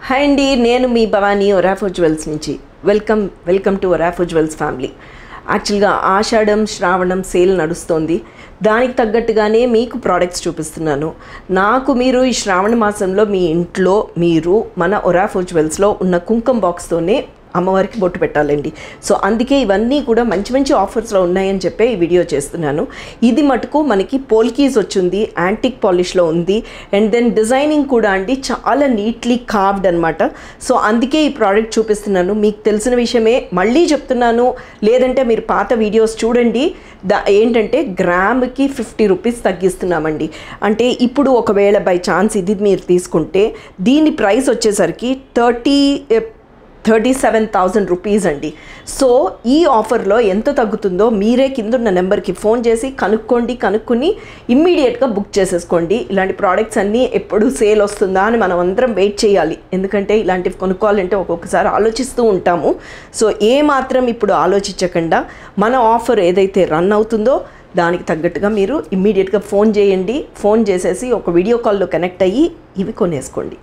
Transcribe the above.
Hi అండి, నేను మీ Bhavani ఒరాఫో jewels నుంచి. Welcome to ఒరాఫో jewels family. యాక్చువల్గా ఆషాఢం శ్రావణం సేల్ నడుస్తోంది. దానికి తగ్గట్టుగానే మీకు ప్రోడక్ట్స్ చూపిస్తున్నాను. మీరు ఈ శ్రావణ మాసంలో మీ ఇంట్లో మీరు మన ఒరాఫో జ్యువెల్స్లో ఉన్న కుంకుమ బాక్స్తోనే అమ్మవారికి బొట్టు పెట్టాలండి. సో అందుకే ఇవన్నీ కూడా మంచి ఆఫర్స్లో ఉన్నాయని చెప్పే ఈ వీడియో చేస్తున్నాను. ఇది మటుకు మనకి పోల్కీస్ వచ్చింది, యాంటిక్ పాలిష్లో ఉంది. అండ్ దెన్ డిజైనింగ్ కూడా అండి చాలా నీట్లీ కార్వ్డ్ అనమాట. సో అందుకే ఈ ప్రోడక్ట్ చూపిస్తున్నాను. మీకు తెలిసిన విషయమే మళ్ళీ చెప్తున్నాను, లేదంటే మీరు పాత వీడియోస్ చూడండి. ఏంటంటే గ్రామ్కి 50 రూపీస్ తగ్గిస్తున్నామండి. అంటే ఇప్పుడు ఒకవేళ బై ఛాన్స్ ఇది మీరు తీసుకుంటే దీని ప్రైస్ వచ్చేసరికి 37,000 రూపీస్ అండి. సో ఈ ఆఫర్లో ఎంత తగ్గుతుందో మీరే కిందున్న నెంబర్కి ఫోన్ చేసి కనుక్కొని ఇమ్మీడియట్గా బుక్ చేసేసుకోండి. ఇలాంటి ప్రోడక్ట్స్ అన్నీ ఎప్పుడు సేల్ వస్తుందా అని మనం అందరం వెయిట్ చేయాలి. ఎందుకంటే ఇలాంటివి కొనుక్కోవాలంటే ఒక్కొక్కసారి ఆలోచిస్తూ ఉంటాము. సో మాత్రం ఇప్పుడు ఆలోచించకుండా మన ఆఫర్ ఏదైతే రన్ అవుతుందో దానికి తగ్గట్టుగా మీరు ఇమ్మీడియట్గా ఫోన్ చేయండి. ఫోన్ చేసేసి ఒక వీడియో కాల్లో కనెక్ట్ అయ్యి ఇవి కొనేసుకోండి.